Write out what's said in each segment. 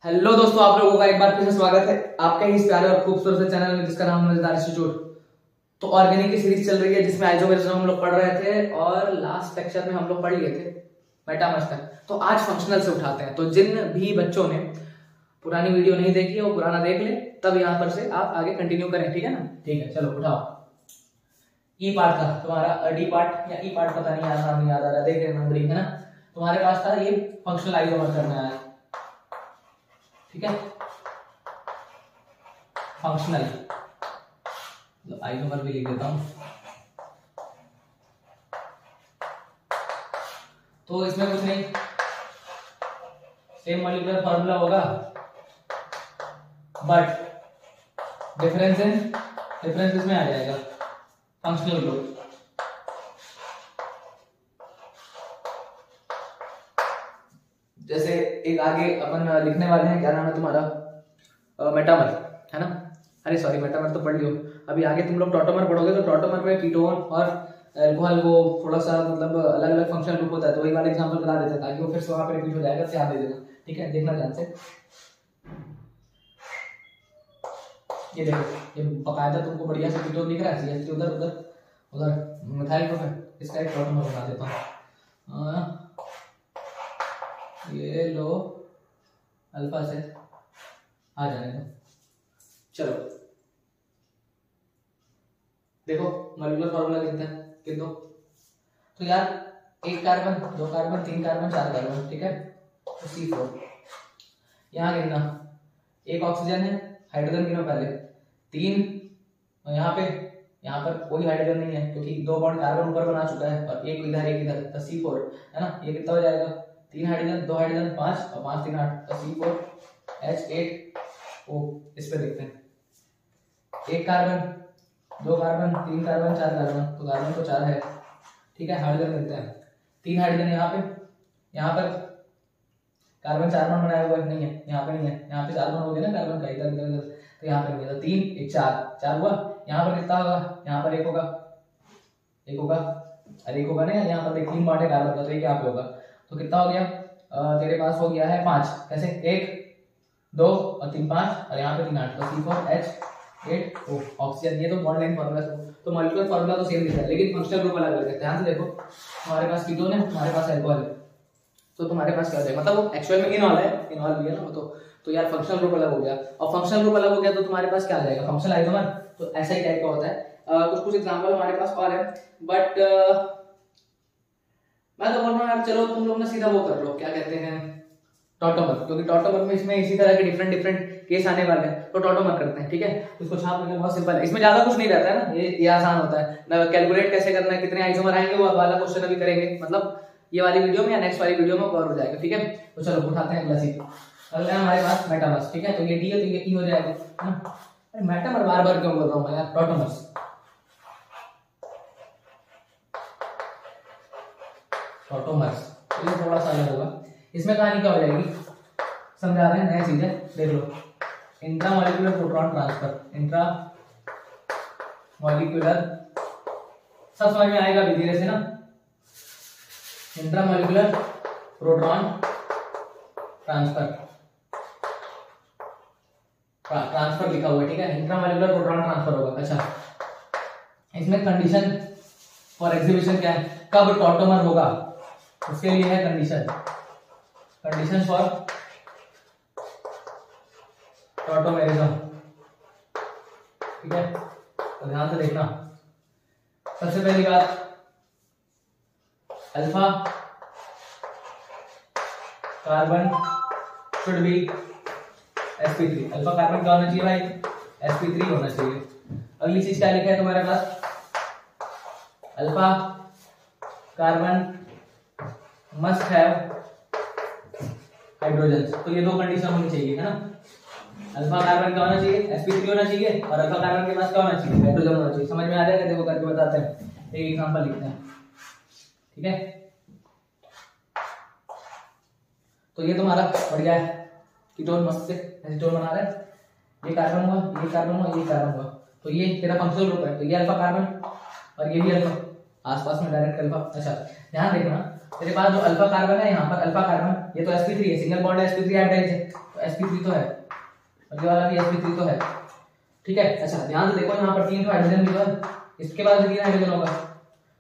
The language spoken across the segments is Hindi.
हेलो दोस्तों, आप लोगों का एक बार फिर से स्वागत है आपके इस प्यारे और खूबसूरत से चैनल में जिसका नाम है मजेदार इंस्टीट्यूट। तो ऑर्गेनिक की सीरीज चल रही है जिसमें आइसोमेरिज्म हम लोग पढ़ रहे थे और लास्ट लेक्चर में हम लोग पढ़ लिए थे मेटामर्स तक। तो आज फंक्शनल से उठाते हैं। तो जिन भी बच्चों ने पुरानी वीडियो नहीं देखी है वो पुराना देख ले, तब यहाँ पर से आप आगे कंटिन्यू करें। ठीक है ना? ठीक है, चलो उठाओ। ई पार्ट था तुम्हारा, डी पार्ट या ई पार्ट पता नहीं, यार नाम नहीं याद आ रहा, देख रहे नंबरिंग है ना। तुम्हारे पास था ये फंक्शनल आइसोमर करना है। ठीक है, फंक्शनल आइसोमर भी लिख देता हूं। तो इसमें कुछ नहीं, सेम मॉलिक्यूलर फार्मूला होगा बट डिफरेंस इसमें आ जाएगा फंक्शनल ग्रुप। जैसे एक आगे अपन लिखने वाले हैं, क्या नाम है तुम्हारा, मेटामर है ना। अरे सॉरी, मेटामर तो पढ़ लियो। अभी आगे तुम लोग टॉटोमर पढ़ोगे तो टॉटोमर में कीटोन और अल्कोहल वो थोड़ा सा मतलब अलग अलग फंक्शनल ग्रुप होता है, तो वही वाला एग्जांपल बता देते हैं ताकि वो फिर से वहां पे रिपीट हो जाएगा। ध्यान दे देना, ठीक है? देखना ध्यान से। ये देखो, ये बकायदा तुमको बढ़िया से कीटोन दिख रहा है। CH3 उधर उधर उधर मिथाइल ग्रुप है, इसका एक टॉटोमर बना देता हूं। ये लो अल्फा से आ जाने दो। चलो देखो मॉलिक्यूलर फार्मूला कितना है, किन दो तो यार, एक कार्बन, दो कार्बन, तीन कार्बन, चार कार्बन। ठीक है, तो C4। यहाँ गिनना, एक ऑक्सीजन है, हाइड्रोजन गिनो पहले, तीन। और यहाँ पर कोई हाइड्रोजन नहीं है क्योंकि दो बॉन्ड कार्बन ऊपर बना चुका है और एक इधर एक इधर, तो C4 है ना। ये कितना हो जाएगा, तीन हाइड्रोजन, दो हाइड्रोजन, पांच और पांच तीन आठ, तो C4H8O। इस पे देखते हैं, एक कार्बन, दो कार्बन, तीन कार्बन, चार कार्बन, तो कार्बन तो चार है। ठीक है, हाइड्रोजन मिलते हैं, तीन हाइड्रोजन यहाँ पर कार्बन चार बॉन्ड बनाया हुआ नहीं है, यहाँ पे नहीं है, यहाँ पे चार बॉन्ड हो गए ना कार्बन का, इधर इधर इधर, तो यहाँ पे नहीं है। तो तीन एक चार हुआ। यहाँ पर कितना होगा, यहाँ पर एक होगा अरे एक होगा ना, यहाँ पर देख तीन बॉन्ड है कार्बन का, तो एक यहाँ पे होगा। तो कितना हो गया, तेरे पास हो गया है पांच। कैसे, एक दो और तीन पांच, और यहाँ पे तीन आठ, तो C4H8O ऑक्सीजन। ये तो बॉन्ड लेंथ फार्मूला है, तो मॉलिक्यूलर फार्मूला तो सेम दिख रहा है लेकिन फंक्शनल ग्रुप अलग अलग है। ध्यान से देखो, हमारे पास कीटोन है, हमारे पास अल्कोहल है, तो तुम्हारे पास क्या हो जाएगा, मतलब वो एक्चुअल में इनॉल है, इनॉल भी है ना। तो यार फंक्शनल ग्रुप अलग हो गया, और फंक्शनल ग्रुप अलग हो गया तो तुम्हारे पास क्या आ जाएगा, फंक्शनल आइसोमर। तो ऐसा ही टाइप का होता है। कुछ एग्जांपल हमारे पास और है, बट मैं तो बोल रहा हूँ यार, चलो तुम लोग ना सीधा वो कर लो, क्या कहते हैं, टॉटोमर, क्योंकि टॉटोमर में इसमें इसी तरह के डिफरेंट केस आने वाले हैं, तो टॉटोमर करते हैं। ठीक है, इसको छाप लेना बहुत सिंपल है, इसमें ज्यादा कुछ नहीं रहता है ना, ये आसान होता है ना। कैलकुलेट कैसे करना है, कितने आइसोमर आएंगे, वो वाला क्वेश्चन अभी करेंगे, मतलब ये वाली वीडियो में या नेक्स्ट वाली वीडियो में कवर हो जाएगा। ठीक है, तो चलो उठाते हैं अगला सीट। अगला है हमारे पास मेटामर्स। ठीक है, तो ये डी है तो ये ई हो जाएगा ना। अरे मेटामर बार बार क्यों बोल रहा हूँ मैं यार, टॉटोमर्स। तो ये थोड़ा सा अलग होगा। इसमें कहानी क्या हो जाएगी, समझा रहे हैं, नया चीज है, देख लो। Intra molecular proton transfer, intra molecular, सब समझ में आएगा अभी धीरे से ना। इंट्रा मॉलिक्यूलर प्रोटॉन ट्रांसफर लिखा हुआ है। ठीक है, इंट्रा मॉलिक्यूलर प्रोटॉन ट्रांसफर होगा। अच्छा, इसमें कंडीशन फॉर एग्जीबिशन क्या है, कब टॉटोमर होगा, उसके लिए है कंडीशन फॉर टॉटोमेरिज्म। ठीक है, तो ध्यान से देखना। सबसे पहली बात, alpha carbon should be sp3। Alpha carbon क्या होना चाहिए भाई, sp3 होना चाहिए। अगली चीज क्या लिखा है तुम्हारे पास, alpha carbon must have hydrogen. तो ये दो कंडीशन होनी चाहिए, है ना। अल्फा कार्बन क्या होना चाहिए, sp3 होना चाहिए, और अल्फा कार्बन के पास क्या होना चाहिए, हाइड्रोजन होना चाहिए। समझ में आ जाएगा, देखो करके बताते हैं, एक एग्जांपल लिखते हैं। ठीक है, तो ये तुम्हारा बढ़िया है, कीटोन मस्त से एसीटोन बना रहा है। ये कार्बन हुआ, ये कार्बन हुआ, ये कार्बन हुआ, तो ये तेरा फंक्शनल ग्रुप है। तो ये अल्फा कार्बन और ये भी अल्फा, आसपास में डायरेक्ट अल्फा। अच्छा ध्यान देखना, तेरे पास जो अल्फा कार्बन है, यहाँ पर अल्फा कार्बन ये तो sp3 है, सिंगल बॉन्ड है, sp3 हाइब्रिडाइज है, तो sp3 तो है, और ये वाला भी sp3 तो है, ठीक है। अच्छा ध्यान से देखो यहाँ पर 3 हाइड्रोजन भी तो है, इसके पास भी 3 हाइड्रोजन होगा,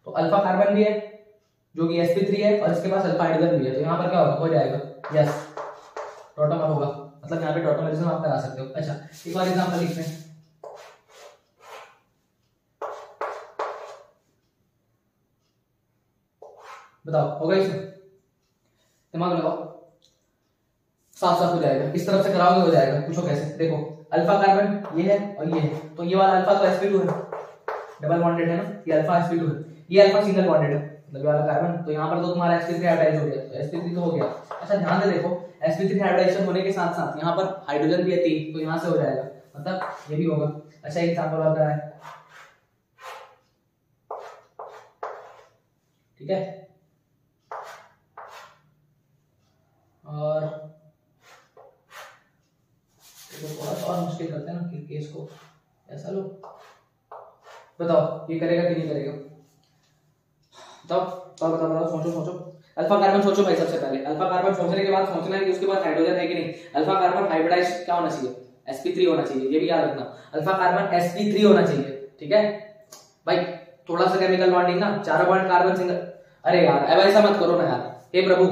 तो अल्फा कार्बन भी है जो कि sp3 है, और इसके पास अल्फा हाइड्रोजन भी है, तो यहाँ पर क्या होगा, हो जाएगा यस टॉटोमर होगा, मतलब यहाँ पे टॉटोमरिज्म आप करा सकते हो। अच्छा एक और एग्जांपल लिखते हैं, बताओ होगा इसमें, दिमाग लगाओ, साफ साफ हो जाएगा, इस तरफ से कराओगे हो जाएगा, पूछो कैसे। देखो अल्फा कार्बन ये है और ये है, तो ये वाला अल्फा तो sp2 है, डबल बॉन्डेड है ना, ये अल्फा sp2 है, ये अल्फा सिंगल बॉन्डेड है, मतलब ये वाला कार्बन, तो यहाँ पर तो तुम्हारा sp3 हाइब्रिडाइज हो गया, तो sp3 तो हो गया। अच्छा ध्यान से देखो sp3 हाइब्रिडाइजेशन होने के साथ साथ यहाँ पर हाइड्रोजन भी है 3, तो यहाँ से हो जाएगा, मतलब ये भी होगा। अच्छा एक एग्जांपल और है, ठीक है, और थोड़ा सा और मुश्किल करते हैं ना कि केस को, ऐसा लो, बताओ ये करेगा कि नहीं करेगा, बताओ सोचो सोचो। अल्फा कार्बन सोचो भाई, सबसे पहले अल्फा कार्बन सोचने के बाद सोचना है कि उसके पास हाइड्रोजन है कि नहीं। अल्फा कार्बन हाइब्रिडाइज क्या होना चाहिए, sp3 होना चाहिए, ये भी याद रखना, अल्फा कार्बन sp3 होना चाहिए, ठीक है भाई। थोड़ा सा केमिकल बॉन्डिंग ना, चारों बॉन्ड कार्बन सिंगल, अरे यार अब ऐसा मत करो ना यार, हे प्रभु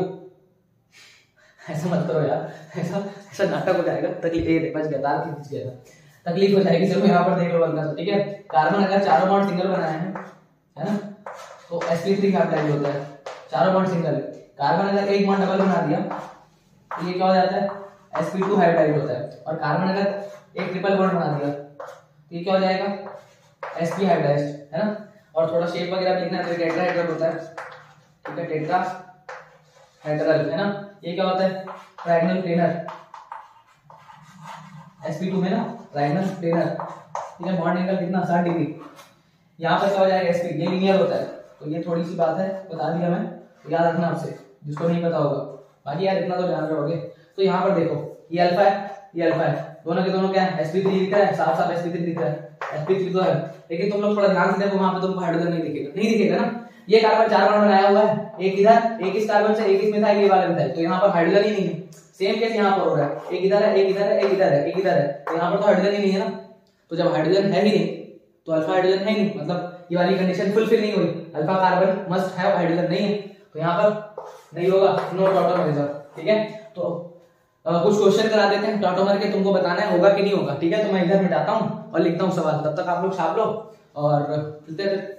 ऐसा मत करो यार, ऐसा नाटक हो जाएगा, तकलीफ बच गया, तार खींच गया, तकलीफ हो जाएगी। चलो यहाँ पर देख लो हल्का सा, ठीक है, कार्बन अगर चारों बॉन्ड सिंगल बनाए हैं, है ना, तो sp3 हाइब्रिडाइज होता है, चारों बॉन्ड सिंगल है। कार्बन अगर एक बॉन्ड डबल बना दिया तो ये क्या हो जाता है, sp2 हाइब्रिडाइज होता है, और कार्बन अगर एक ट्रिपल बॉन्ड बना दिया तो ये क्या हो जाएगा, sp हाइब्रिडाइज, है ना। और थोड़ा शेप वगैरह लिखना है तो टेट्राहेड्रल होता है, ठीक है, टेट्राहेड्रल, है ना। ये क्या होता है, ट्रायंगल प्लेनर, sp2 में ना ट्रायंगल प्लेनर, ठीक है, बॉन्ड एंगल कितना 60 डिग्री, यहाँ पर क्या हो जाएगा sp, ये लीनियर होता है, तो ये थोड़ी सी बात है, बता दिया मैं, तो याद रखना आपसे, जिसको नहीं पता होगा, बाकी यार इतना तो जान रहोगे। तो यहाँ पर देखो ये अल्फा है, ये अल्फा है, दोनों के दोनों क्या है, sp3 दिख रहा है, साफ साफ sp3 दिख रहा है, sp3 तो है, लेकिन तुम लोग थोड़ा ध्यान से देखो, वहां पे तुमको हाइड्रोजन नहीं दिखेगा, नहीं दिखेगा ना। ये कार्बन 4 बॉन्ड बनाया हुआ है, एक इधर, एक इस कार्बन से, एक इस मिथाइल, ये वाला मिथाइल, तो यहाँ पर हाइड्रोजन ही नहीं है। सेम केस यहाँ पर हो रहा है, एक इधर है, एक इधर है, एक इधर है, एक इधर है, तो यहाँ पर तो हाइड्रोजन ही नहीं है ना। तो जब हाइड्रोजन है ही नहीं तो अल्फा हाइड्रोजन है ही नहीं, मतलब ये वाली कंडीशन फुलफिल नहीं हुई, alpha carbon must have hydrogen नहीं है, तो यहाँ पर नहीं होगा, नो टॉटोमरिज्म, ठीक है। तो कुछ क्वेश्चन करा देते हैं टॉटोमर के, तुमको बताना है होगा कि नहीं होगा, ठीक है। तो मैं इधर मिटाता हूँ और लिखता हूँ सवाल, तब तक आप लोग छाप लो और चलते हैं।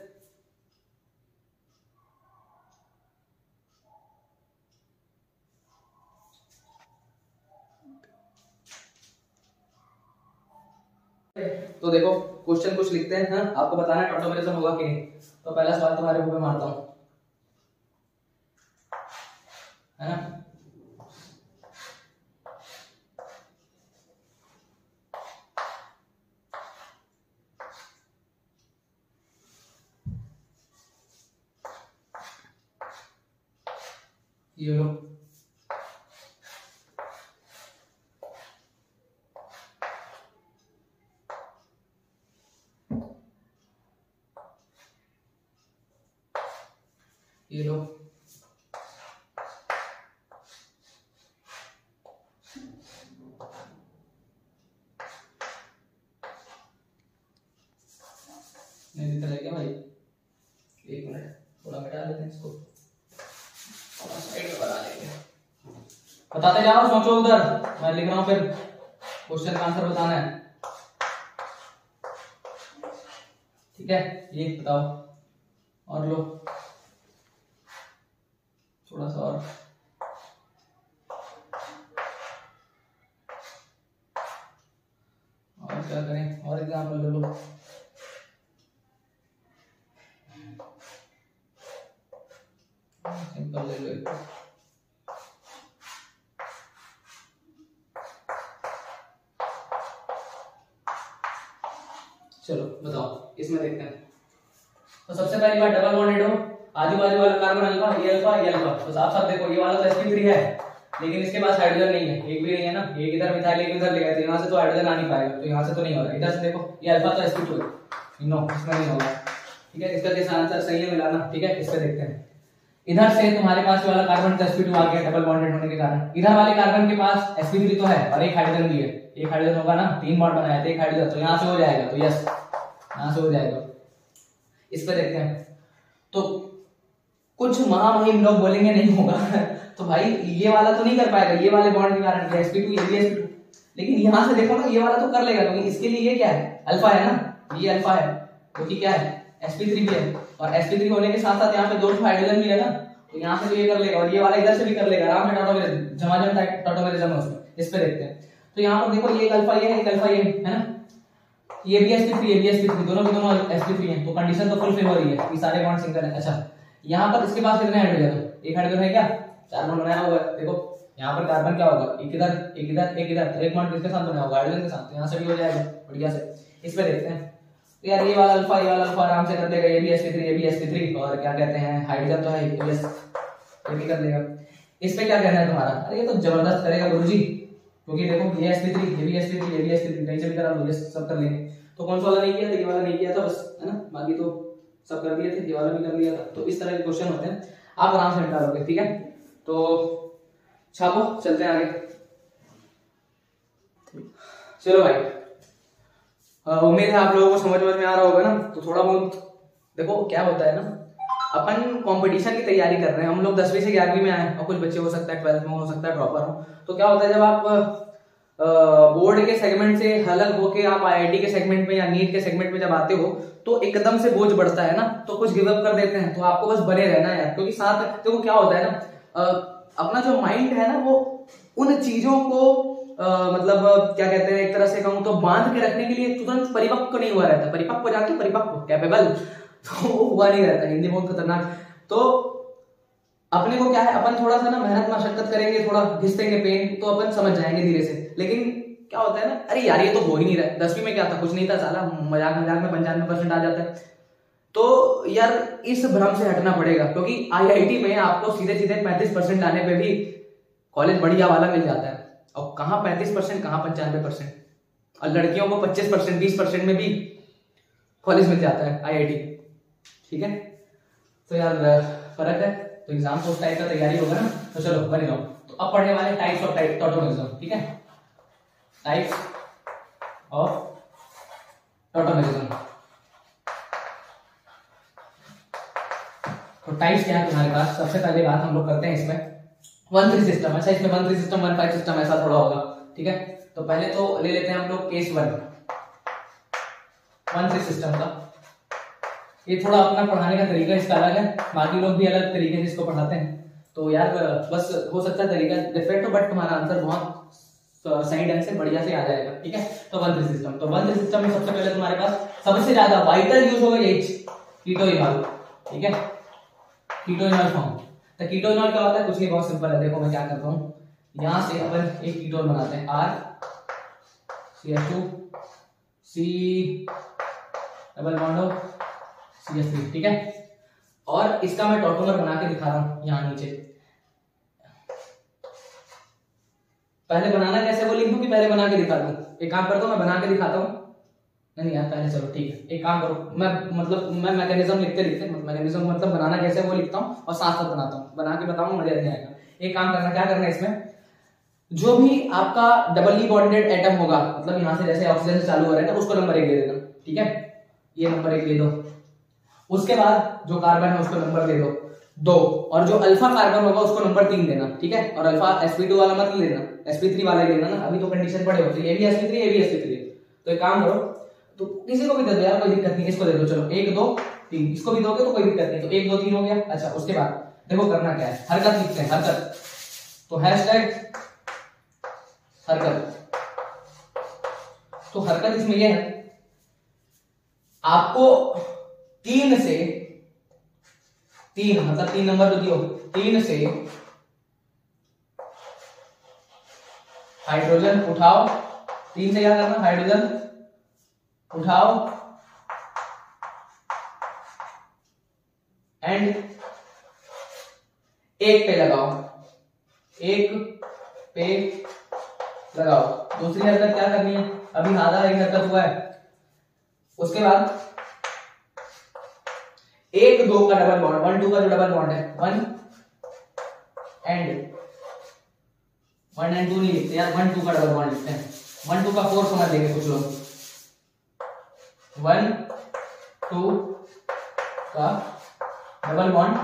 तो देखो क्वेश्चन कुछ लिखते हैं, हाँ? आपको बताना है टॉटोमरिज्म होगा कि नहीं। तो पहला सवाल तुम्हारे मुंह पे मारता हूँ, है ना। ये लो, ये लो, नहीं दिख रहा है क्या भाई, एक मिनट थोड़ा मिटा लेते हैं इसको, थोड़ा साइड में बना लेंगे, बताते जाओ, सोचो उधर, मैं लिख रहा हूँ, फिर क्वेश्चन का आंसर बताना है, ठीक है। ये बताओ, और लो थोड़ा सा और क्या करें, और एग्जाम्पल ले लो, सिंपल ले लो एक। चलो बताओ, इसमें देखते हैं। तो सबसे पहली बात, डबल बॉन्डेड हो, आजू बाजू वाला कार्बन अल्फा, ये अल्फा, ये अल्फा, तो साफ साफ देखो, ये वाला तो sp3 है, लेकिन इसके पास हाइड्रोजन नहीं है, एक भी नहीं है ना, एक इधर मिथाइल, एक इधर ले गए, तो यहाँ से तो हाइड्रोजन आ नहीं पाएगा, तो यहाँ से तो नहीं होगा। इधर से देखो, ये अल्फा तो sp2 है, नो इसमें नहीं होगा, ठीक है। इसका कैसा आंसर सही है मिलाना, ठीक है। इस पे देखते हैं, इधर से तुम्हारे पास वाला कार्बन sp2 आ गया डबल बॉन्डेड होने के कारण, इधर वाले कार्बन के पास sp3 तो है और एक हाइड्रोजन भी है, एक हाइड्रोजन होगा ना, 3 बॉन्ड बनाया था एक हाइड्रोजन, तो यहाँ से हो जाएगा, तो यस यहाँ से हो जाएगा। इस पे देखते हैं, तो कुछ महामहिम लोग बोलेंगे नहीं होगा तो भाई ये वाला तो नहीं कर पाएगा, ये वाले बॉन्ड के कारण sp2 ये भी sp2, लेकिन यहाँ से देखो ना ये वाला तो कर लेगा, क्योंकि इसके लिए ये क्या है, अल्फा है ना, ये अल्फा है, क्योंकि क्या है sp3 भी है, और sp3 होने के साथ साथ यहाँ पे 2 हाइड्रोजन भी है ना, तो यहाँ से भी ये कर लेगा और ये वाला इधर से भी कर लेगा, आराम से टॉटोमेरिज्म है उसमें। इस पे देखते हैं, तो यहाँ पर देखो ये एक अल्फा ये है, एक अल्फा ये है ना, ये भी sp3 ये भी sp3, दोनों के दोनों sp3 हैं, तो कंडीशन तो फुलफिल हो रही है, ये सारे बॉन्ड सिंगल है। अच्छा यहाँ पर इसके पास कितने हाइड्रोजन, एक हाइड्रोजन है क्या, 4 बॉन्ड बनाया हुआ है, देखो यहाँ पर कार्बन क्या होगा, एक इधर एक इधर एक इधर, तो एक बॉन्ड किसके साथ बना होगा, हाइड्रोजन के साथ, तो यहाँ से भी हो जाएगा बढ़िया से। इस पे देखते हैं, तो यार ये वाला अल्फा आराम से कर लेगा, ये भी sp3 ये भी sp3, और क्या कहते हैं हाइड्रोजन तो है ये भी कर लेगा। इस पे क्या कहना है तुम्हारा, अरे ये तो जबरदस्त करेगा गुरुजी, क्योंकि देखो ये sp3 ये भी sp3 ये भी sp3, कहीं से भी करा लो, ये सब कर लेंगे। तो कौन सा वाला नहीं किया था, ये वाला नहीं किया था बस, है ना, बाकी तो सब कर दिए थे, ये वाला भी कर लिया था। तो इस तरह के क्वेश्चन होते हैं, आप आराम से निकालोगे, ठीक है। तो छापो, चलते हैं आगे। चलो भाई, उम्मीद है आप लोगों को समझ में आ रहा होगा ना। तो थोड़ा बहुत देखो क्या होता है ना, अपन कंपटीशन की तैयारी कर रहे हैं, हम लोग 10वीं से 11वीं में आए, और कुछ बच्चे हो सकता है 12th में हो सकता है ड्रॉपर हो। तो क्या होता है जब आप बोर्ड के सेगमेंट से अलग होके आप आईआईटी के सेगमेंट में या नीट के सेगमेंट में जब आते हो, तो एकदम से बोझ बढ़ता है ना, तो कुछ गिव अप कर देते हैं। तो आपको बस बने रहना है यार, क्योंकि साथ देखो क्या होता है ना, अपना जो माइंड है ना वो उन चीजों को मतलब क्या कहते हैं, एक तरह से कहूं तो बांध के रखने के लिए तुरंत परिपक्व नहीं हुआ रहता, परिपक्व जाके परिपक्व कैपेबल तो वो हुआ नहीं रहता, हिंदी बहुत खतरनाक। तो अपने को क्या है, अपन थोड़ा सा ना मेहनत मशक्कत करेंगे, थोड़ा घिसेंगे पेन, तो अपन समझ जाएंगे धीरे से। लेकिन क्या होता है ना, अरे यार ये तो हो ही नहीं रहा, 10वीं में क्या था, कुछ नहीं था साला, मजाक मजाक में 95% आ जाता है। तो यार इस भ्रम से हटना पड़ेगा, क्योंकि आईआईटी में आपको सीधे सीधे 35% लाने पे भी कॉलेज बढ़िया वाला मिल जाता है, और कहाँ 35% कहाँ 95%, और लड़कियों को 25% 20% में भी कॉलेज मिल जाता है आईआईटी, ठीक है। तो यार फर्क है, तो एग्जाम को उस टाइप का तैयारी होगा ना, तो चलो बने रहो। तो अब पढ़ने वाले टाइप्स ऑफ टॉटोमेरिज्म, ठीक है, टाइप्स ऑफ टॉटोमेरिज्म। तो टाइप्स क्या है तुम्हारे पास, सबसे पहले बात हम लोग करते हैं इसमें 1-3 सिस्टम। अच्छा इसमें 1-3 सिस्टम 1-5 सिस्टम ऐसा थोड़ा होगा, ठीक है। तो पहले तो ले लेते हैं हम लोग केस 1-3 सिस्टम का। ये थोड़ा अपना पढ़ाने का तरीका इसका अलग है, बाकी लोग भी अलग तरीके से इसको पढ़ाते हैं। तो यार बस हो सकता है तरीका डिफरेंट हो, बट तुम्हारा आंसर बहुत सही ढंग से बढ़िया से आ जाएगा, ठीक है। तो 1-3 सिस्टम, तो 1-3 सिस्टम में सबसे पहले तुम्हारे पास सबसे ज्यादा वाइटल यूज होगा यही कीटोइनॉल, ठीक है, कीटोइनॉल फॉर्म। तो कीटोइनॉल क्या होता है, कुछ नहीं, बहुत सिंपल है। देखो मैं क्या करता हूँ, यहां से अपन एक कीटोन बनाते हैं, R CH2 C double bond CH3, ठीक है। और इसका मैं टॉटोमर बना के दिखा रहा हूं यहां नीचे। पहले बनाना कैसे वो लिख दूं कि पहले बना के दिखा दूं? एक काम करता हूं, मैं बना के दिखाता हूं। नहीं यार पहले चलो ठीक है, एक काम करो, मैं मैकेनिज्म लिखते लिखते मैकेनिज्म मतलब बनाना कैसे वो लिखता हूं और साथ साथ बनाता हूं, बना के बताऊंगा मजा नहीं आएगा। एक काम करना, क्या करना है इसमें, जो भी आपका डबली बॉन्डेड एटम होगा, मतलब यहां से जैसे ऑक्सीजन से चालू हो रहा है ना, उसको नंबर 1 दे देना, ठीक है, ये नंबर 1 दे दो। उसके बाद जो कार्बन है उसको नंबर दे दो 2, और जो अल्फा कार्बन होगा उसको नंबर 3 देना, ठीक है। और अल्फा sp2 वाला मत लेना, sp3 वाला लेना ना, अभी तो कंडीशन पड़े हो, तो ये भी sp3 ये भी sp3। तो एक काम करो, तो किसी को भी दे दो यार, कोई दिक्कत नहीं, इसको दे दो, चलो 1 2 3, इसको भी दोगे तो कोई दिक्कत नहीं, तो 1 2 3 हो गया। अच्छा उसके बाद देखो करना क्या है, हरकत लिखते हैं, हरकत। तो हैशटैग हरकत। तो हरकत इसमें यह है, आपको 3 से 3 मतलब 3 नंबर जो दियो, 3 से हाइड्रोजन उठाओ, 3 से क्या करना, हाइड्रोजन उठाओ एंड 1 पे लगाओ, 1 पे लगाओ। दूसरी हरकत क्या करनी है, अभी आधा एक हरकत हुआ है, उसके बाद 1 2 का डबल बॉन्ड, 1 2 का जो डबल बॉन्ड है, 1 1 एंड 2 नहीं लिखते यार, 1 2 का डबल बॉन्ड लिखते हैं। 1 2 का 4 समझ लेंगे कुछ लोग। 1 2 का डबल बॉन्ड,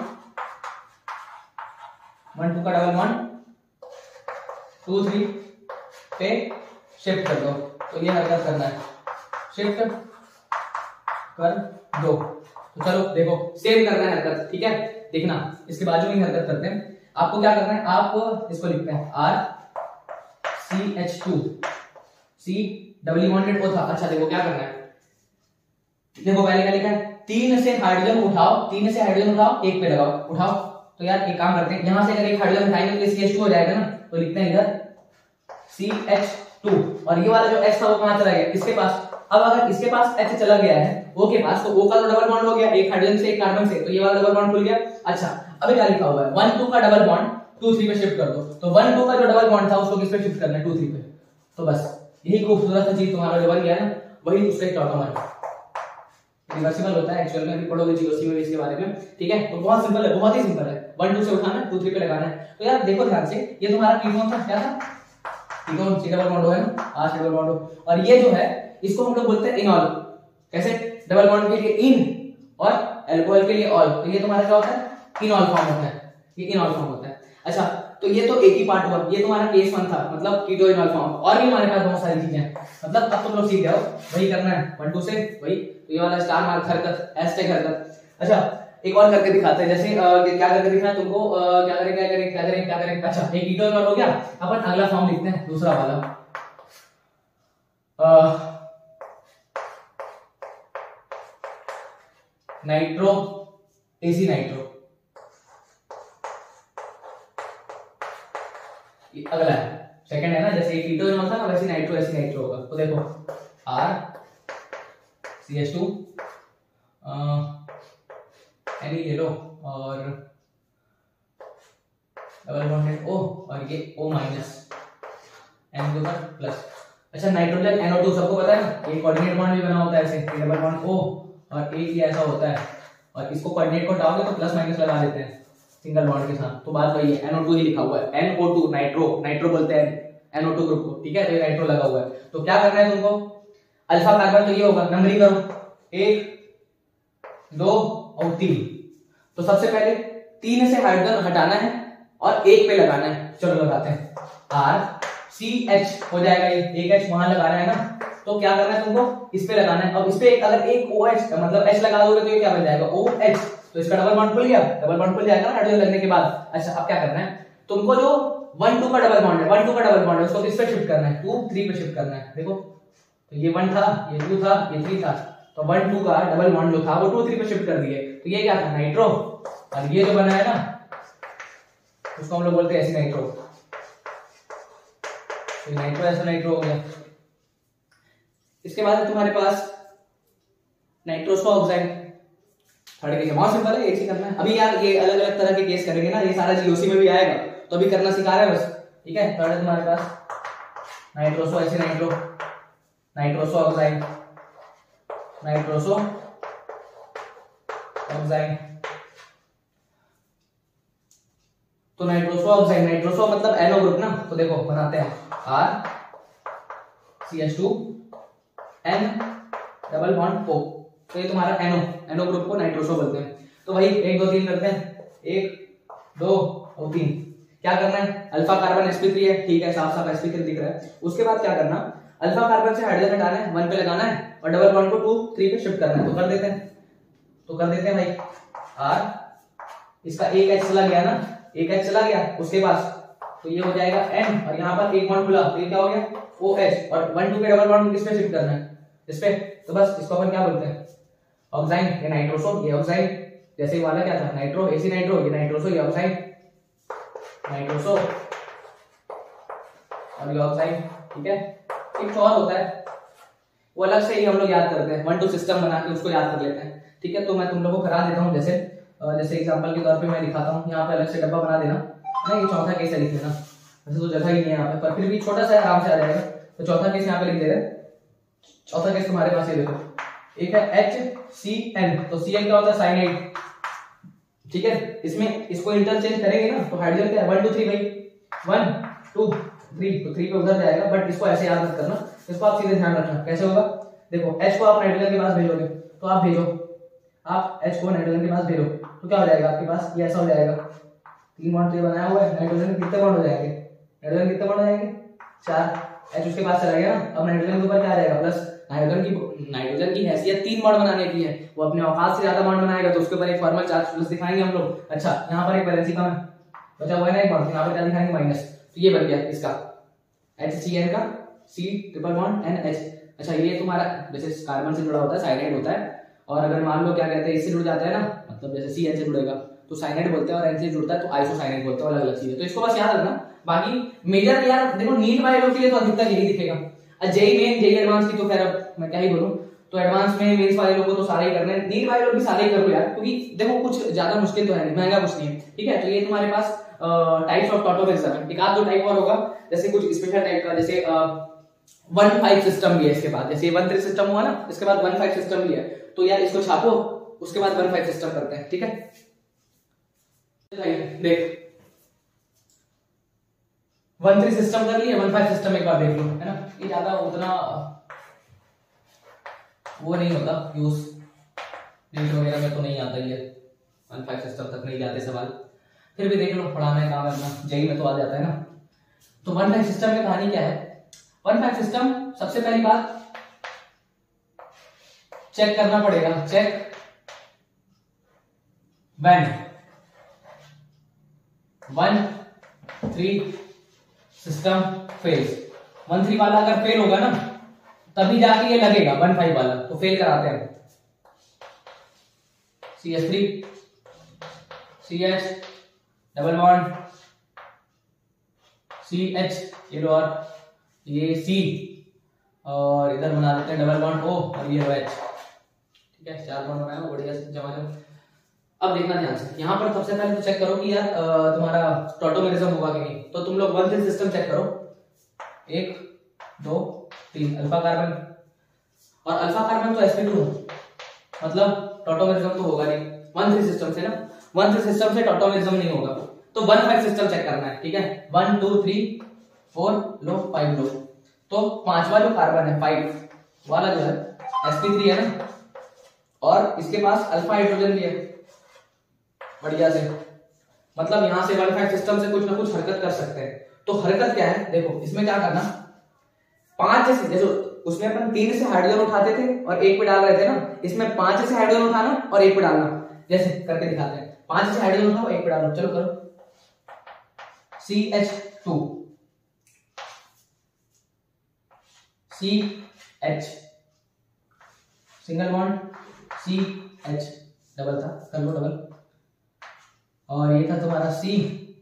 1 2 का डबल बॉन्ड 2 3 पे शिफ्ट कर दो। तो ये हरकत करना है, शिफ्ट कर दो। तो चलो देखो सेम करना है हरकत, ठीक है। देखना इसके बाजू में हरकत करते हैं। आपको क्या करना है, आप इसको लिखते हैं RCH2 C double bonded O था। अच्छा देखो क्या करना है, देखो पहले क्या लिखा है, 3 से हाइड्रोजन उठाओ, 3 से हाइड्रोजन उठाओ, एक पे लगाओ, उठाओ। तो यार एक काम करते हैं, यहां से अगर एक हाइड्रोजन उठाएंगे तो CH2 हो जाएगा ना, तो लिखते हैं इधर CH2। और ये वाला जो H था वो कहां चला गया, इसके पास। अब अगर इसके पास H चला गया है O के पास, तो O का तो डबल बॉन्ड हो गया, एक हाइड्रोजन से एक कार्बन से, तो ये वाला डबल बॉन्ड खुल गया। अच्छा अभी क्या लिखा हुआ है, 1 2 का डबल बॉन्ड 2 3 पे शिफ्ट कर दो। तो 1 2 का जो डबल बॉन्ड था उसको किस पे शिफ्ट करना है, 2 3 पे। तो बस यही खूबसूरत सा चीज तुम्हारा जो बन गया ना, वही उसका एक टॉटम है। रिवर्सिबल होता है एक्चुअल में, अभी पढ़ोगे जीओसी में इसके बारे में, ठीक है। तो बहुत सिंपल है, बहुत ही सिंपल है। 1 2 से उठाना है, 2 3 पे लगाना है। तो यार देखो ध्यान से, ये तुम्हारा कीटोन था, क्या था, कीटोन, C डबल बॉन्ड है ना, R डबल बॉन्ड। और ये जो है इसको हम लोग बोलते हैं इनॉल। कैसे, डबल बॉन्ड के लिए इन और अल्कोहल के लिए ऑल। तो ये तुम्हारा क्या होता है, इनॉल फॉर्म होता है, ये इनॉल फॉर्म होता है। अच्छा तो ये तो एक ही पार्ट हुआ, ये तुम्हारा केस 1 था, मतलब कीटो इनॉल फॉर्म। और भी हमारे पास बहुत सारी चीजें हैं, मतलब अब तुम लोग सीख जाओ, वही करना है 1 2 से वही। तो ये वाला स्टार मार्क हरकत, हैशटैग हरकत। अच्छा एक और करके दिखाते हैं, जैसे क्या करके दिखना है तुमको, क्या करें क्या करें क्या करें क्या करें। अच्छा एक कीटो इनॉल हो गया, अपन अगला फॉर्म लिखते हैं दूसरा वाला, नाइट्रो एसी नाइट्रो। अगला है सेकंड है ना, जैसे कीटो इनॉल था ना, वैसे नाइट्रो एसी नाइट्रो होगा। तो देखो RCH2 एनी ले लो, और डबल बॉन्डेड O, और ये O माइनस N के ऊपर प्लस। अच्छा नाइट्रोजन NO2 सबको पता है ना, ये कोऑर्डिनेट बॉन्ड भी बना होता है ऐसे, डबल बॉन्ड O और एक ही ऐसा होता है, और इसको कोऑर्डिनेट को हटाओगे तो प्लस माइनस लगा देते हैं सिंगल बॉन्ड के साथ। तो बात वही है, NO2 ही लिखा हुआ है, NO2 नाइट्रो, नाइट्रो बोलते हैं NO2 ग्रुप को, ठीक है। तो ये नाइट्रो लगा हुआ है। तो क्या करना है तुमको, अल्फा कार्बन तो ये होगा, नंबरिंग करो 1 2 और 3। तो सबसे पहले 3 से हाइड्रोजन हटाना है और 1 पे लगाना है। चलो लगाते हैं, RCH हो जाएगा, ये एक H वहां लगाना है ना, तो क्या करना है तुमको, इस पे लगाना है। अब इस पे अगर एक OH मतलब H लगा दोगे तो ये क्या बन जाएगा, OH। तो इसका डबल बॉन्ड खुल गया, डबल बॉन्ड खुल जाएगा ना हाइड्रोजन लगने के बाद। अच्छा अब क्या करना है तुमको, जो 1 2 का डबल बॉन्ड है, 1 2 का डबल बॉन्ड है, उसको किस पे शिफ्ट करना है, 2 3 पे शिफ्ट करना है। देखो तो ये 1 था, ये 2 था, ये 3 था, तो 1 2 का डबल बॉन्ड जो था वो 2 3 पे शिफ्ट कर दिए। तो ये क्या था, नाइट्रो। और ये जो बना है ना उसको हम लोग बोलते हैं एसी नाइट्रो। तो नाइट्रो ऐसा नाइट्रो हो गया। इसके बाद तुम्हारे पास नाइट्रोसो ऑक्साइड, थर्ड केस। बहुत सिंपल है, एक ही करना है। अभी यार ये अलग अलग तरह के केस करेंगे ना, ये सारा जीओसी में भी आएगा, तो अभी करना सिखा रहे हैं बस, ठीक है। थर्ड है तुम्हारे पास नाइट्रोसो एसी nitro, nitroso oxide, nitroso oxide. तो नाइट्रोसो ऑक्साइड, नाइट्रोसो मतलब NO ग्रुप ना, तो देखो बनाते हैं RCH2 N double bond O। तो ये तुम्हारा NO ग्रुप को नाइट्रोसो बोलते हैं। तो भाई 1 2 3 करते हैं, 1 2 और 3। क्या करना है, अल्फा कार्बन sp3 है, ठीक है, साफ साफ sp3 दिख रहा है। उसके बाद क्या करना, अल्फा कार्बन से हाइड्रोजन हटाना है, 1 पे लगाना है और डबल बॉन्ड को 2 3 पे शिफ्ट करना है। तो कर देते हैं भाई। R इसका एक H चला गया ना, एक H चला गया उसके पास, तो ये हो जाएगा N, और यहाँ पर एक बॉन्ड खुला, तो ये क्या हो गया OH। और 1 2 पे डबल बॉन्ड किस पे शिफ्ट करना है, इस पे। तो बस इसको अपन क्या बोलते हैं, ऑक्साइड। ये नाइट्रोसो, ये ऑक्साइड। जैसे वाला क्या था, नाइट्रो एसी नाइट्रो, ये नाइट्रोसो, ये ऑक्साइड, नाइट्रोसो और ये ऑक्साइड, ठीक है। एक और होता है वो अलग से ही हम लोग याद करते हैं, 1 2 सिस्टम बना के उसको याद कर लेते हैं, ठीक है। तो मैं तुम लोगों को करा देता हूँ, जैसे एग्जांपल के तौर पे मैं दिखाता हूँ। यहाँ पे अलग से डब्बा बना देना ना, ये चौथा केस है लिख लेना, वैसे तो जगह ही नहीं है यहाँ पे, पर फिर भी छोटा सा है, आराम से आ जाएगा। तो चौथा केस यहाँ पे लिख दे रहे हैं। चौथा केस तुम्हारे पास ये देखो, एक है HCN, तो Cn क्या होता है, साइनाइड, ठीक है। इसमें इसको इंटरचेंज करेंगे ना, तो हाइड्रोजन क्या है, 1 2 3 भाई, 1 2 3, तो 3 पे उधर जाएगा, बट इसको ऐसे याद मत करना, इसको आप सीधे ध्यान रखना। कैसे होगा, देखो H को आप नाइट्रोजन के पास भेजोगे, तो आप भेजो, आप H को नाइट्रोजन के पास भेजो, तो क्या हो जाएगा आपके पास, ये ऐसा हो जाएगा, 3 बॉन्ड तो ये बनाया हुआ है, नाइट्रोजन के कितने बॉन्ड हो जाएंगे, नाइट्रोजन कितने बॉन्ड हो जाएंगे 4, H उसके पास चला गया ना, अब नाइट्रोजन के ऊपर क्या आ जाएगा प्लस, नाइट्रोजन की हैसियत 3 बॉन्ड बनाने की है, वो अपने औकात से ज्यादा बॉन्ड बनाएगा तो उसके ऊपर एक फॉर्मल चार्ज प्लस दिखाएंगे हम लोग। अच्छा यहाँ पर एक वैलेंसी कम है, बचा हुआ है ना एक बॉन्ड, यहाँ पर क्या दिखाएंगे माइनस, तो ये बन गया इसका HCN का C ट्रिपल बॉन्ड NH। अच्छा ये तुम्हारा जैसे कार्बन से जुड़ा होता है साइनाइड होता है, और अगर मान लो क्या कहते हैं इससे जुड़ जाता है ना, मतलब जैसे CN से जुड़ेगा तो साइनाइड बोलते हैं, और N से जुड़ता है तो आइसोसाइनाइड बोलते हैं, अलग अलग चीज है, तो इसको बस याद रखना। बाकी मेजर यार देखो नीट बायो के लिए तो अधिकतर यही दिखेगा, जेई मेन जेई एडवांस की तो खैर अब मैं क्या ही बोलूं, तो एडवांस में मेंस वाले लोगों को तो सारे ही करने हैं, नीट वाले लोग भी सारे ही करो यार, क्योंकि देखो कुछ ज्यादा मुश्किल तो है नहीं, महंगा कुछ नहीं है, ठीक है। तो ये तुम्हारे पास टाइप्स ऑफ टॉटोमेरिज्म है, एक आध दो टाइप और होगा, जैसे कुछ स्पेशल टाइप का, जैसे 1-5 सिस्टम भी है इसके बाद, जैसे 1-3 सिस्टम हुआ ना, इसके बाद 1-5 सिस्टम भी है, तो यार इसको छापो, उसके बाद 1-5 सिस्टम करते हैं, ठीक है। देख 1-3 सिस्टम कर लिया, 1-5 सिस्टम एक बार देख लो, है ना, ये ज्यादा उतना वो नहीं होता यूज, नीट वगैरह में तो नहीं आता ये, 1-5 सिस्टम तक नहीं जाते सवाल, फिर भी देख लो, पढ़ाना है काम है अपना, जेई में तो आ जाता है ना। तो 1-5 सिस्टम में कहानी क्या है, 1-5 सिस्टम सबसे पहली बात चेक करना पड़ेगा, चेक व्हेन 1-3 सिस्टम फेल्स, 1-3 वाला अगर फेल होगा ना तभी जाके ये लगेगा 1-5 वाला, तो फेल कराते हैं। CH3 CH double bond CH, ये लो, और ये C, और इधर बना देते हैं डबल बॉन्ड O, और ये OH, ठीक है, 4 बॉन्ड बनाया बढ़िया से जमा जमा। अब देखना ध्यान से, यहाँ पर सबसे पहले तो चेक करो कि यार तुम्हारा टॉटोमेरिज्म हुआ कि नहीं, तो तुम लोग 1-3 सिस्टम चेक करो, 1 2 3 अल्फा कार्बन, और अल्फा कार्बन तो sp2 मतलब टॉटोमेरिज्म तो होगा नहीं 1-3 सिस्टम से ना, 1-3 सिस्टम से टॉटोमेरिज्म नहीं होगा, तो 1-5 सिस्टम चेक करना है, ठीक है, 1 2 3 4 लो 5 लो, तो पांचवा जो कार्बन है 5 वाला जो है sp3 है ना, और इसके पास अल्फा हाइड्रोजन भी है बढ़िया से, मतलब यहां से 1-5 सिस्टम से कुछ ना कुछ हरकत कर सकते हैं। तो हरकत क्या है, देखो इसमें क्या करना, 5 जैसे उसमें अपन 3 से हाइड्रोजन उठाते थे और 1 पे डाल रहे थे ना, इसमें 5 से हाइड्रोजन उठाना और 1 पे डालना, जैसे करके दिखाते हैं, 5 से हाइड्रोजन उठाओ 1 पे डालो, चलो करो, CH2 CH single bond CH double था, कर लो डबल, और ये था तुम्हारा C,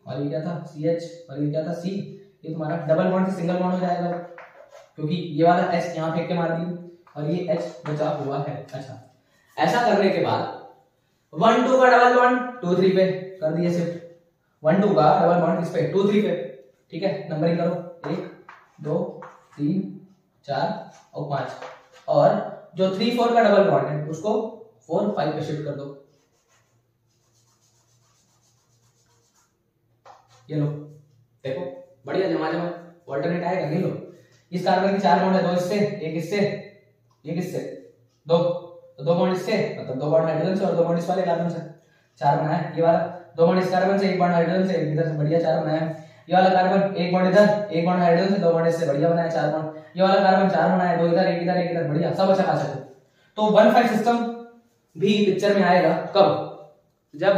और ये क्या था CH, और ये क्या था C, ये तुम्हारा डबल बॉन्ड से सिंगल बॉन्ड हो जाएगा, क्योंकि ये वाला H यहाँ फेंक के मार दी, और ये H बचा हुआ है। अच्छा ऐसा करने के बाद 1-2 का डबल बॉन्ड 2-3 पे कर दिए, सिर्फ 1-2 का डबल बॉन्ड इस पे 2-3 पे, ठीक है, नंबरिंग करो 1 2 3 4 और 5, और जो 3-4 का डबल बॉन्ड है उसको 4-5 पे शिफ्ट कर दो, ये लो, देखो बढ़िया जमा जमा ऑल्टरनेट आएगा, नहीं लो, इस कार्बन की 4 बॉन्ड है, 2 इससे, एक इससे, एक इससे, 2 तो 2 बॉन्ड इससे, मतलब 2 बॉन्ड हाइड्रोजन से और 2 बॉन्ड इस वाले कार्बन से, 4 बनाया, ये वाला 2 बॉन्ड इस कार्बन से, 1 बॉन्ड हाइड्रोजन से, इधर से बढ़िया 4 बनाया, ये वाला कार्बन 1 बॉन्ड इधर, 1 बॉन्ड हाइड्रोजन से, 2 बॉन्ड इससे, बढ़िया बनाया 4 बॉन्ड, ये वाला कार्बन 4 बनाया, 2 इधर 1 इधर 1 इधर, बढ़िया सब अच्छा खासा। तो 1-5 सिस्टम भी पिक्चर में आएगा कब, जब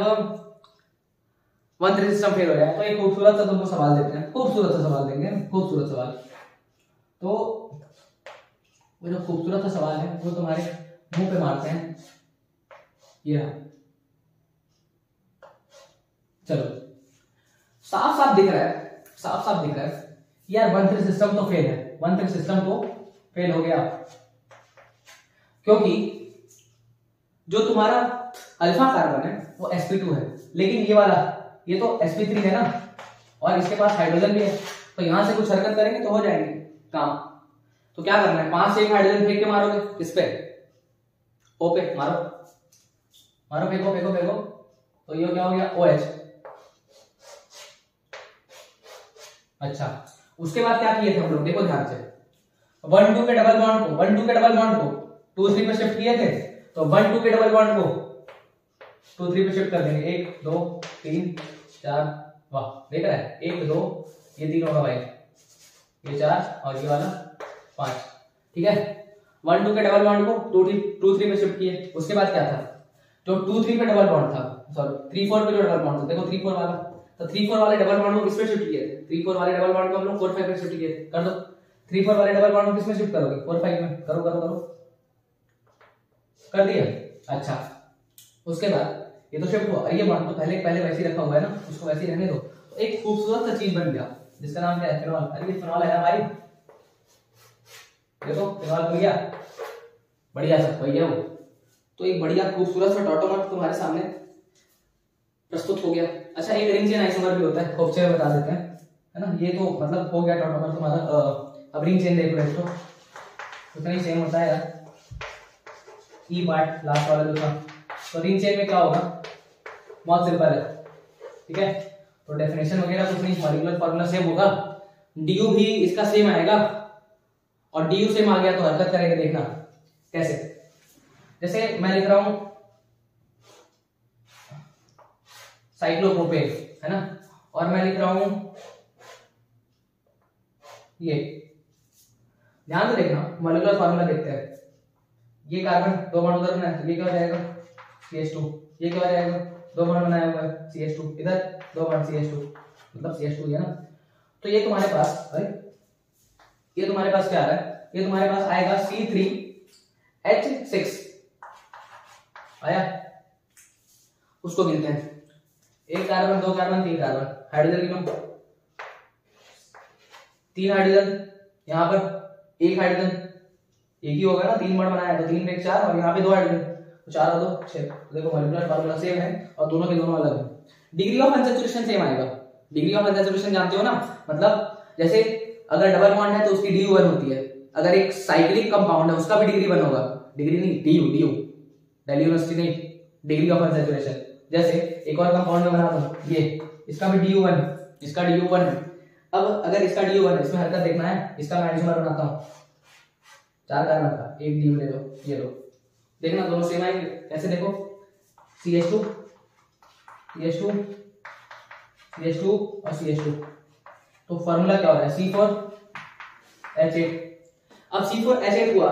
1-3 सिस्टम फेल हो जाए। तो एक खूबसूरत सा तुमको सवाल देते हैं, खूबसूरत सा सवाल देंगे, खूबसूरत सवाल, तो वो जो खूबसूरत सा सवाल है वो तुम्हारे मुंह पे मारते हैं, ये रहा, चलो साफ साफ दिख रहा है, साफ साफ दिख रहा है यार 1-3 सिस्टम तो फेल है, 1-3 सिस्टम तो फेल हो गया, क्योंकि जो तुम्हारा अल्फा कार्बन है वो sp2 है, लेकिन ये वाला ये तो sp3 है ना, और इसके पास हाइड्रोजन भी है, तो यहां से कुछ हरकत करेंगे तो हो जाएंगे काम। तो क्या करना है, 5 से 1 हाइड्रोजन फेंक के मारोगे, किस पे, O पे मारो, मारो फेंको फेंको फेंको, तो ये क्या हो गया OH। अच्छा उसके बाद क्या किए थे हम लोग, देखो ध्यान से, 1 2 के डबल बॉन्ड को 1 2 के डबल बॉन्ड को 2 3 पे शिफ्ट किए थे, तो 1 2 के डबल बॉन्ड को 2 3 पे शिफ्ट कर देंगे, 1 2 3 4, वाह देख रहा है, 1 2 ये 3 होगा भाई, ये 4 और ये वाला 5, ठीक है। 1 2 के डबल बॉन्ड को 2 3 पे शिफ्ट किए, उसके बाद क्या था, जो 2 3 पे डबल बॉन्ड था, सॉरी 3 4 पे जो डबल बॉन्ड था, देखो 3 4 वाला, तो 3 4 वाले डबल बॉन्ड को किस पे शिफ्ट किए थे, 3 4 वाले डबल बॉन्ड को हम लोग 4 5 पे शिफ्ट किए थे, कर दो। 3 4 वाले डबल बॉन्ड को किस में शिफ्ट करोगे, 4 5 में, करो करो करो, कर दिया। अच्छा, उसके बाद ये तो शिफ्ट हुआ, ये बॉन्ड तो पहले वैसे ही रखा हुआ है ना, उसको वैसे ही रहने दो, तो एक खूबसूरत सा चीज बन गया जिसका नाम क्या है, फिनॉल। अरे ये फिनॉल है ना भाई, देखो फिनॉल बन गया, बढ़िया सा वही है वो। तो एक बढ़िया खूबसूरत सा टॉटोमर तुम्हारे सामने प्रस्तुत हो गया। अच्छा, एक रिंग चेन आइसोमर भी होता है, खूब से बता देते हैं, है ना। ये तो मतलब हो गया टॉटोमर तुम्हारा। अब रिंग चेन देख लो, तो उतना ही सेम होता है यार, ई पार्ट लास्ट वाला जो था। तो रिंग चेन में क्या होगा, बहुत सिंपल है, ठीक है। तो डेफिनेशन वगैरह कुछ नहीं, मॉलिक्यूलर फार्मूला सेम होगा, डीयू भी इसका सेम आएगा, और डीयू सेम आ गया तो हरकत करेंगे, देखना कैसे। जैसे मैं लिख रहा हूं साइक्लोप्रोपेन, है ना, और मैं लिख रहा हूं ये, ध्यान से देखना, मॉलिक्यूलर फार्मूला देखते हैं। ये कार्बन 2 बॉन्ड उधर बनाया, तो ये क्या हो जाएगा CH2, ये क्या हो जाएगा 2 बॉन्ड बनाया हुआ है CH2, इधर 2 बॉन्ड CH2, मतलब CH2 है ना। तो ये तुम्हारे पास, अरे ये तुम्हारे पास क्या आ रहा है, ये तुम्हारे पास आएगा C3H6 आया, उसको गिनते हैं, 1 कार्बन 2 कार्बन 3 कार्बन, हाइड्रोजन गिनो, 3 हाइड्रोजन, यहाँ पर 1 हाइड्रोजन, एक ही होगा ना, 3 बॉन्ड बनाया तो 3 में 4, और यहाँ पे 2 हाइड्रोजन, तो 4 और 2 6। तो देखो मॉलिक्यूलर फार्मूला सेम है और दोनों के दोनों अलग है। डिग्री ऑफ अनसैचुरेशन सेम आएगा, डिग्री ऑफ अनसैचुरेशन जानते हो ना, मतलब जैसे अगर डबल बॉन्ड है तो उसकी DU 1 होती है, अगर एक साइक्लिक कंपाउंड है उसका भी डिग्री 1 होगा, डिग्री नहीं DU, दिल्ली यूनिवर्सिटी नहीं, डिग्री ऑफ अनसैचुरेशन। जैसे एक और कंपाउंड में बना दो, ये इसका भी DU 1, इसका DU 1 है। अब अगर इसका DU 1 है, इसमें हरकत देखना है, इसका मैं आइसोमर बनाता हूं, 4 कार्बन का, एक DU ले लो, ये लो, देखना दोनों सेम आएंगे, कैसे देखो, CH2 CH2 CH2 और CH2, तो फार्मूला क्या हो रहा है C4H8। अब C4H8 हुआ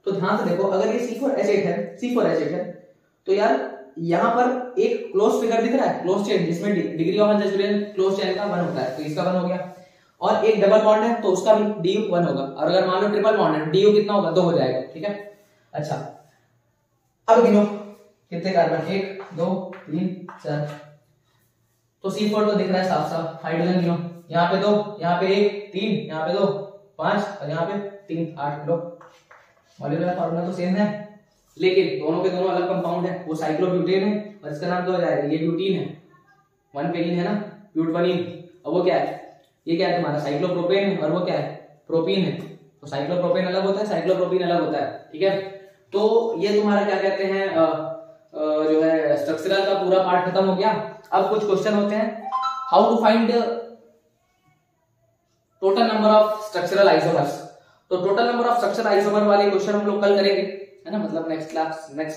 तो ध्यान से देखो, अगर ये C4H8 है तो यार यहां पर एक क्लोज फिगर दिख रहा है, क्लोज चेन, जिसमें degree of unsaturation close chain का 1 होता है, तो इसका 1 हो गया। और एक डबल बॉन्ड है तो उसका भी DU 1 होगा, और अगर मान लो ट्रिपल बॉन्ड है DU कितना होगा, 2 हो जाएगा, ठीक है। अच्छा, अब गिनो कितने कार्बन, 1 2 3 4, तो C4 तो दिख रहा है साफ साफ। हाइड्रोजन गिनो, यहाँ पे 2, यहाँ पे 1 3, यहाँ पे 2 5, और यहाँ पे 3 8 लो। मॉलिक्यूलर फार्मूला तो सेम है, लेकिन दोनों के दोनों अलग कंपाउंड है, वो साइक्लोब्यूटेन है और इसका नाम क्या हो जाएगा, ये ब्यूटीन है, 1 पेनिन है ना, ब्यूटवनीन। अब वो क्या है, ये क्या है तुम्हारा साइक्लोप्रोपेन है, और वो क्या है प्रोपीन है। तो साइक्लोप्रोपेन अलग होता है, साइक्लोप्रोपीन अलग होता है, ठीक है। तो ये तुम्हारा क्या कहते हैं, जो है स्ट्रक्चरल का पूरा पार्ट खत्म हो गया। अब कुछ क्वेश्चन होते हैं, how to find total number of structural isomers. तो total number of structural isomer वाले क्वेश्चन हम लोग कल करेंगे, है ना, मतलब नेक्स्ट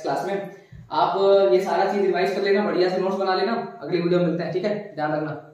क्लास में। आप ये सारा चीज रिवाइज कर लेना, बढ़िया से नोट्स बना लेना, अगली वीडियो में मिलते हैं, ठीक है, ध्यान रखना।